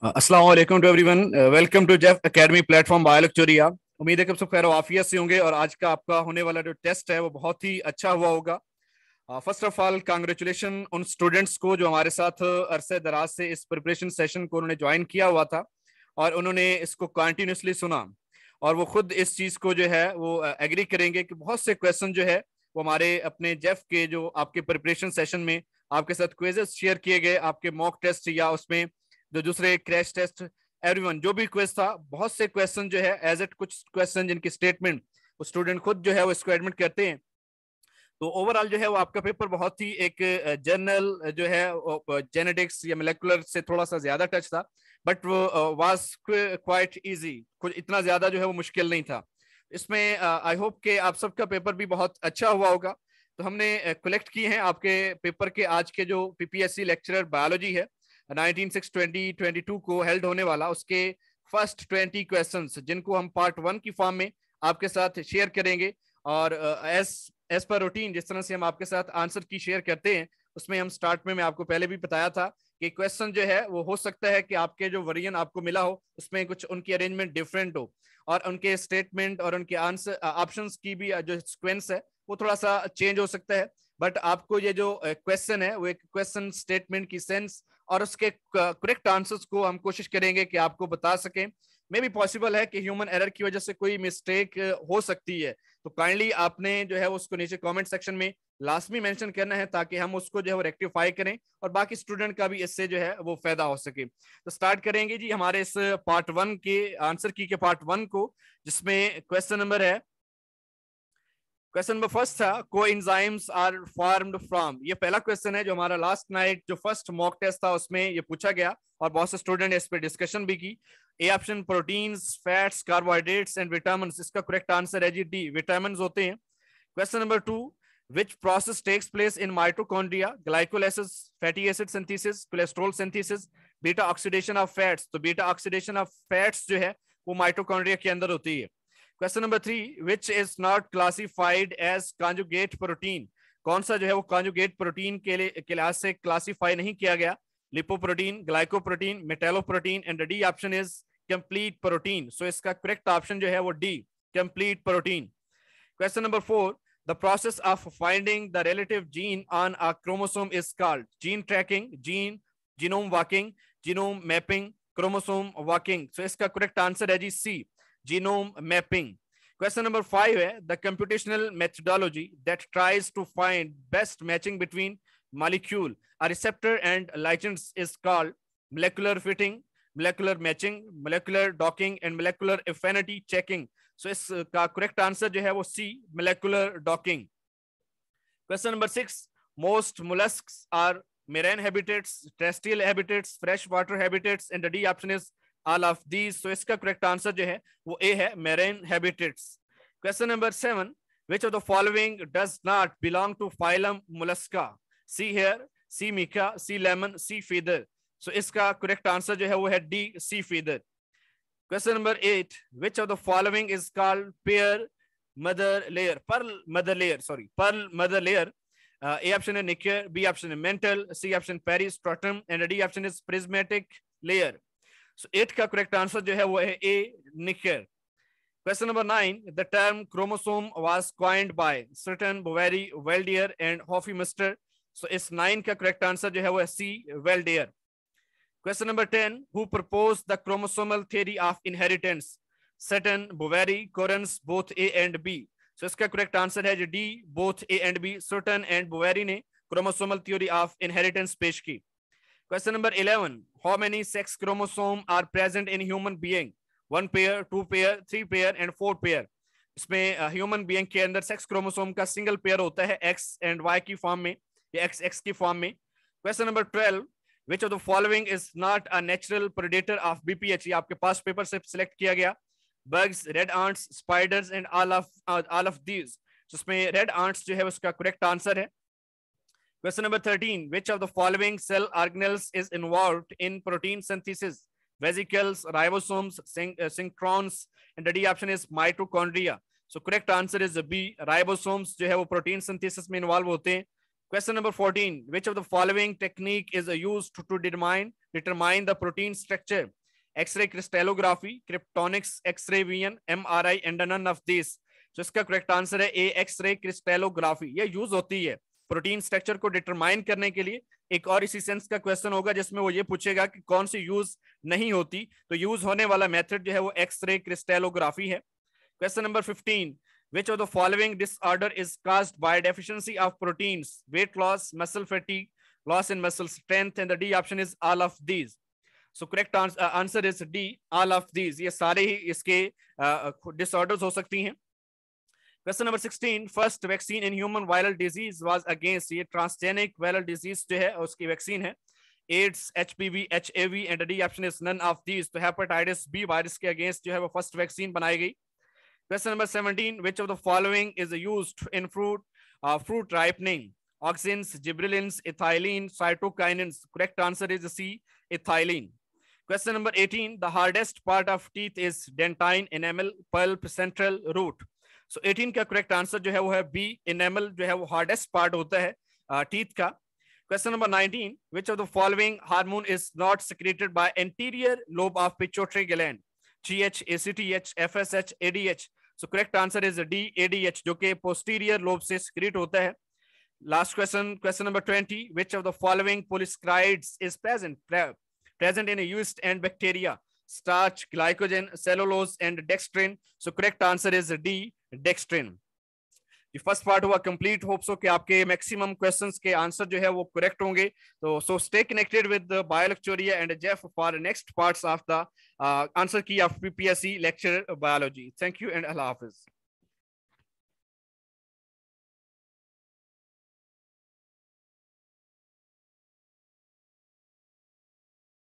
अस्सलाम वालेकुम to everyone. Welcome to Jeff academy platform Biolecturia. उम्मीद है कि आप सब खैर आफियत से होंगे और आज का आपका होने वाला जो टेस्ट है वो बहुत ही अच्छा हुआ होगा। फर्स्ट ऑफ ऑल कांग्रेचुलेशन उन स्टूडेंट्स को जो हमारे साथ अरसे दराज से इस प्रिपरेशन सेशन को उन्होंने ज्वाइन किया हुआ था और उन्होंने इसको कंटिन्यूसली सुना और वो खुद इस चीज को जो है वो एग्री करेंगे कि बहुत से क्वेश्चन जो है वो हमारे अपने जेफ के जो आपके प्रिपरेशन सेशन में आपके साथ क्विजेस शेयर किए गए, आपके मॉक टेस्ट या उसमें जो दूसरे क्रैश टेस्ट, एवरीवन जो भी क्वेश्चन था, बहुत से क्वेश्चन जो है एज इट कुछ क्वेश्चन जिनकी स्टेटमेंट वो स्टूडेंट खुद जो है वो इसको एडमिट करते हैं। तो ओवरऑल जो है वो आपका पेपर बहुत ही एक जनरल जो है जेनेटिक्स या मोलेकुलर से थोड़ा सा ज्यादा टच था, बट वो वाज क्वाइट इजी, कुछ इतना ज्यादा जो है वो मुश्किल नहीं था। इसमें आई होप के आप सबका पेपर भी बहुत अच्छा हुआ होगा। तो हमने कलेक्ट किए हैं आपके पेपर के आज के जो पीपीएससी लेक्चरर बायोलॉजी है 19/6/2022 को हेल्ड होने वाला, उसके फर्स्ट 20 क्वेश्चंस जिनको हम पार्ट 1 की फॉर्म में आपके साथ शेयर करेंगे। और एज पर रूटीन जिस तरह से हम आपके साथ आंसर की शेयर करते हैं, उसमें हम स्टार्ट में मैं आपको पहले भी बताया था कि क्वेश्चन जो है वो हो सकता है कि आपके जो वर्जन आपको मिला हो उसमें कुछ उनकी अरेंजमेंट डिफरेंट हो और उनके स्टेटमेंट और उनके आंसर ऑप्शंस की भी जो सीक्वेंस है वो थोड़ा सा चेंज हो सकता है। बट आपको ये जो क्वेश्चन है वो एक क्वेश्चन स्टेटमेंट की सेंस और उसके करेक्ट आंसर्स को हम कोशिश करेंगे कि आपको बता सकें। मे भी पॉसिबल है कि ह्यूमन एरर की वजह से कोई मिस्टेक हो सकती है, तो काइंडली आपने जो है उसको नीचे कमेंट सेक्शन में लाजमी मेंशन करना है ताकि हम उसको जो है वो रेक्टिफाई करें और बाकी स्टूडेंट का भी इससे जो है वो फायदा हो सके। तो स्टार्ट करेंगे जी हमारे इस पार्ट 1 के आंसर की के पार्ट 1 को, जिसमें क्वेश्चन नंबर है, क्वेश्चन नंबर फर्स्ट था कोएंजाइम्स आर फॉर्म्ड फ्रॉम। ये पहला क्वेश्चन है जो हमारा लास्ट नाइट जो फर्स्ट मॉक टेस्ट था उसमें ये पूछा गया और बहुत से स्टूडेंट ने इस पर डिस्कशन भी की। A option proteins, fats, carbohydrates and vitamin, इसका करेक्ट आंसर है जी डी, विटामिन होते हैं। Question number 2, which process takes place in mitochondria? Glycolysis, fatty acid synthesis, cholesterol synthesis, beta oxidation of fats। तो beta oxidation of fats जो है वो mitochondria के अंदर होती है। Question number 3, which is not classified as conjugate protein? कौन सा जो है वो कॉन्जुगेट प्रोटीन के लिहाज से क्लासीफाई नहीं किया गया? Lipoprotein, glycoprotein, metalloprotein and D option is complete protein. So इसका करेक्ट ऑप्शन जो है वो D, complete protein. Question number 4, the process of finding the relative gene on a chromosome is called gene tracking, genome walking, genome mapping, chromosome walking। so इसका correct answer है जी C, genome mapping। Question number 5 है the computational methodology that tries to find best matching between molecule, a receptor and ligands is called molecular fitting, molecular matching, molecular docking and molecular affinity checking। सो इसका correct answer जो है वो C, molecular docking. Question number 6, most molluscs are marine habitats, terrestrial habitats, fresh water habitats and D option is all of these. So इसका correct answer जो है वो A है, marine habitats. Question number 7, which of the following does not belong to phylum mollusca? Sea hare, sea mica, sea lemon, sea feather. So इसका correct answer जो है वो है D, sea feather. Question number 8, which of the following is called pearl mother layer? Pearl mother layer, sorry, pearl mother layer। A option is Necker, B option is mantle, C option peristratum and D option is prismatic layer। So 8 का correct answer जो है वो है A, Necker। Question number 9, the term chromosome was coined by certain Boveri, Valdier and Hofmeister। So इस 9 का correct answer जो है वो है C, Valdier। Question number 10, who proposed the chromosomal theory of inheritance? Sutton, Boveri, Correns, both A and B। So इसका correct answer है D, both A and B। Sutton and Boveri ने chromosomal theory of inheritance पेश की। Question number 11, how many sex chromosomes are present in human being? 1 pair, 2 pair, 3 pair and 4 pair। इसमें human being के अंदर sex chromosome का single pair होता है X and Y की फॉर्म में या XX की फॉर्म में। Question number 12, which of the following is not a natural predator of BPH? ये आपके पास पेपर से सिलेक्ट किया गया, bugs, red ants, spiders and all of these। जिसमें red ants जो है उसका correct answer है। Question number 13, which of the following cell organelles is involved in protein synthesis? Vesicles, ribosomes, synchrones and the D option is mitochondria। So correct answer is B, ribosomes जो है वो protein synthesis में involve होते हैं। Question number 14, which of the following technique is used to determine determine the protein structure? X-ray crystallography, kryptonics, X-ray vision, MRI, and none of these. तो इसका correct answer है ए, x ray crystallography. ये use होती है protein structure को determine करने के लिए। एक और इसी सेंस का क्वेश्चन होगा जिसमें वो ये पूछेगा कि कौन सी यूज नहीं होती, तो यूज होने वाला मेथड जो है वो एक्सरे क्रिस्टेलोग्राफी है। Question number 15, which of the following disorder is caused by deficiency of proteins? Weight loss, muscle fatigue, loss in muscle strength, and the D option is all of these. So correct answer is D, all of these. ये सारे ही इसके disorders हो सकती हैं। Question number 16, first vaccine in human viral disease was against, ये transgenic viral disease जो है उसकी वैक्सीन है, AIDS, HPV, HAV, and the D option is none of these. तो hepatitis B वायरस के अगेंस्ट जो है वो फर्स्ट वैक्सीन बनाई गई। Question number 17, which of the following is used in fruit ripening? Auxins, gibberellins, ethylene, cytokinins. Correct answer is C, ethylene. Question number 18, the hardest part of teeth is dentine, enamel, pulp, central, root. So 18 का correct answer जो है वो है B, enamel जो है वो hardest part होता है teeth का। Question number 19, which of the following hormone is not secreted by anterior lobe of pituitary gland? GH, ACTH, FSH, ADH. So correct answer is D, ADH, जो कि posterior lobe से secrete होता है। Last question, question number 20, which of the following polysaccharides is present in a yeast and bacteria? Starch, glycogen, cellulose, and dextrin. So correct answer is D, dextrin. ये first part हुआ complete. Hope so कि आपके maximum questions के answer जो है वो correct होंगे। तो so stay connected with Biolecturia and Jeff for next parts of the answer key of PPSC lecture biology. Thank you and अल्लाह हाफिज।